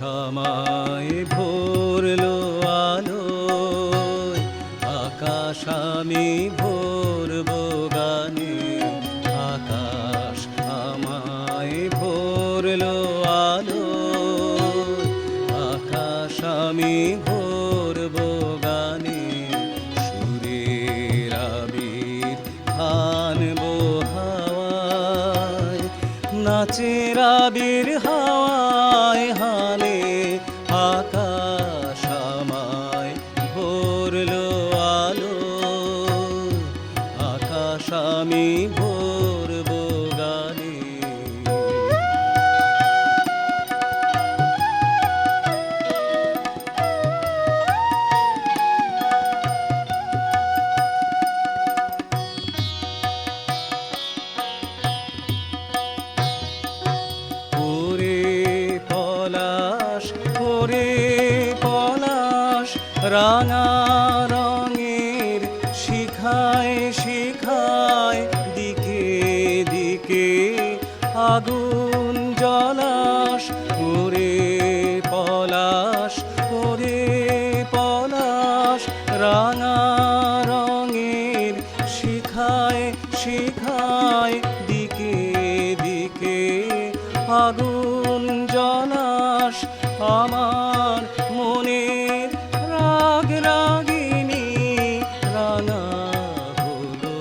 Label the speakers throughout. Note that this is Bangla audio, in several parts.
Speaker 1: আমায় ভরলো আলোয়, আকাশ আমি ভরবো গানে। আকাশ আমায় ভরলো আলোয়, আকাশ আমি ভরবো গানে। সুরের আবির আনবো হাওয়ায়, নাচের আবির হাওয়ায় হানে। আকাশ আমায় ভরলো আলোয়, আকাশ আমি ভরবো গানে। ওরে পলাশ রাঙা রঙের শিখায় শিখায়, দিকে দিকে আগুন জলাস। ওরে পলাশ রাঙা রঙের শিখায় শিখায়, দিকে দিকে আগুন জলাস। আমার মনের রাগ রাগিনী রাঙা হলো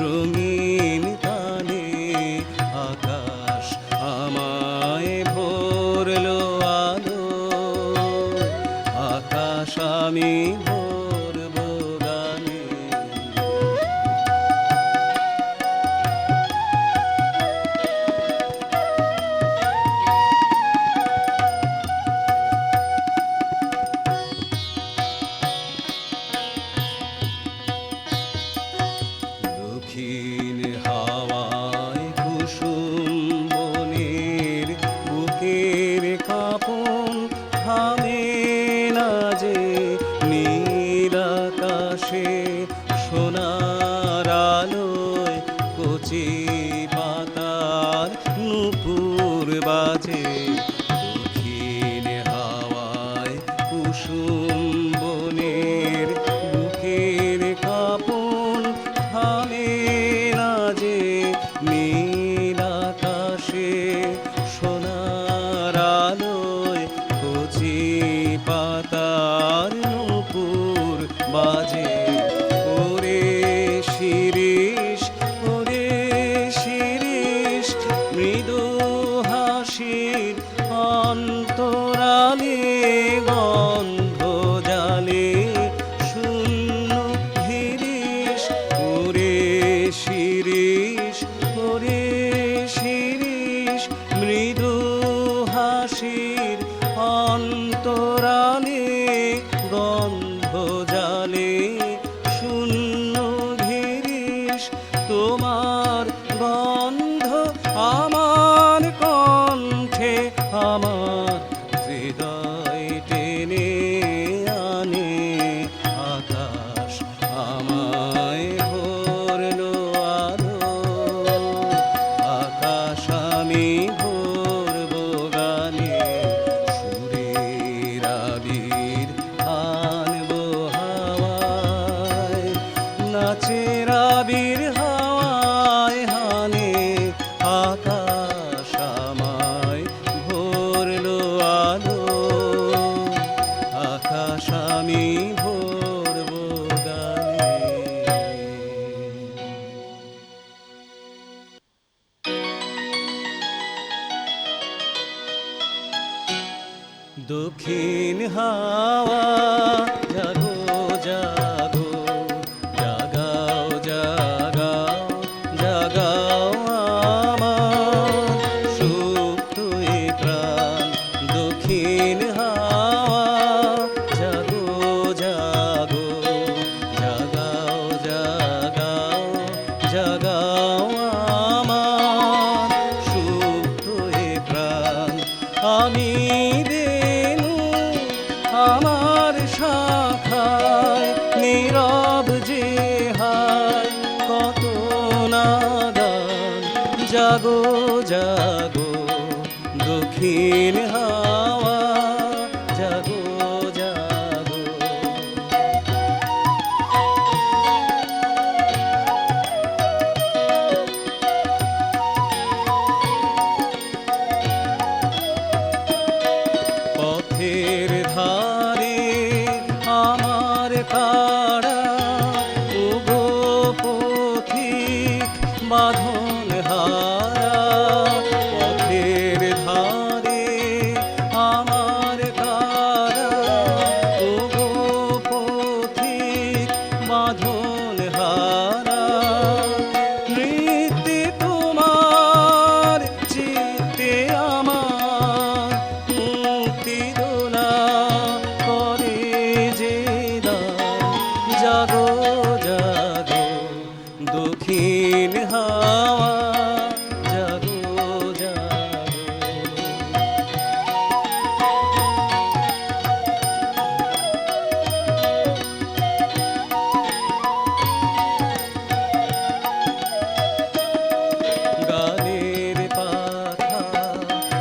Speaker 1: রঙিন তানে। আকাশ আমায় ভরলো আলোয়, আকাশ আমি ভরবো গানে। দক্ষিণ হাওয়ায় কুসুম বনের বুকের কাঁপন থামে না যে। নীল আকাশে সোনার আলোয় কচি পাতার নূপুর বাজে। দক্ষিণ হাওয়ায় কুসুম বনের বুকের কাঁপন থামে না যে। নীল আকাশে সোনার আলোয় কচি পাতার নূপুর বাজে। ওরে শিরিষ মৃদু হাসির অন্তরালে গন্ধ জালে শূন্য গিরিশ। ওরে শিরিষ মৃদু হাসির অন্তরালে গন্ধ জালে শূন্য গিরিশ। তোমার গন্ধ আমার কণ্ঠে আমার হৃদয় টেনে আনে। আকাশ আমায় ভরলো আলোয়, আকাশ আমি ভরবো গানে। সুরের আবির আনবো হাওয়ায়, নাচের আবির হাওয়ায় হানে। আকাশ আমায় ভরলো আলোয়, আকাশ আমি ভরবো গানে। দক্ষিণ হাওয়া জাগো জাগো, জাগাও জাগাও জাগাও আমার সুপ্ত এ প্রাণ। দক্ষিণ হাওয়া জাগো জাগো, জাগাও জাগাও জাগাও আমার সুপ্ত এ প্রাণ। আমি বেনু আমার শাখায় নীরব যে হায় কত নাদান। জাগো জাগো দক্ষিণ হাওয়া,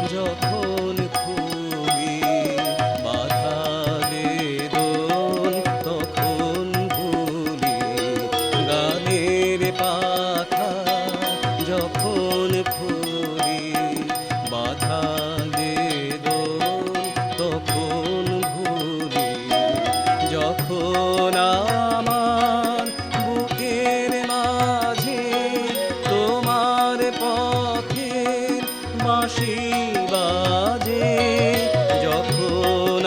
Speaker 1: যখন ফুলি বাঁধালে দোল তখন ভুলি গানের পাখা যখন ফুলি বাঁধালে দোল তখন ভুলি যখন আমার বুকের মাঝে তোমার পথের বাঁশি বাজে যখন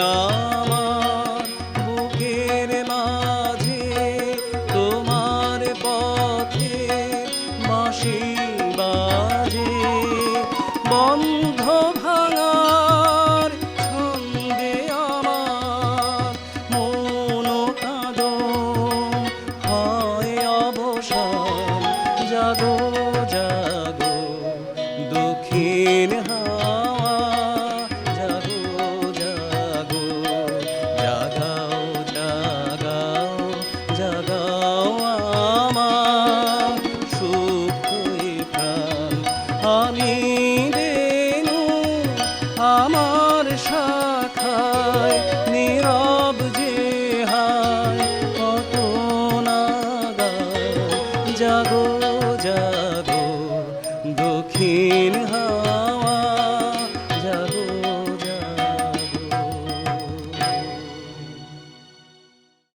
Speaker 1: আমার বুকের মাঝে তোমার পথের বাঁশি বাজে বন্ধ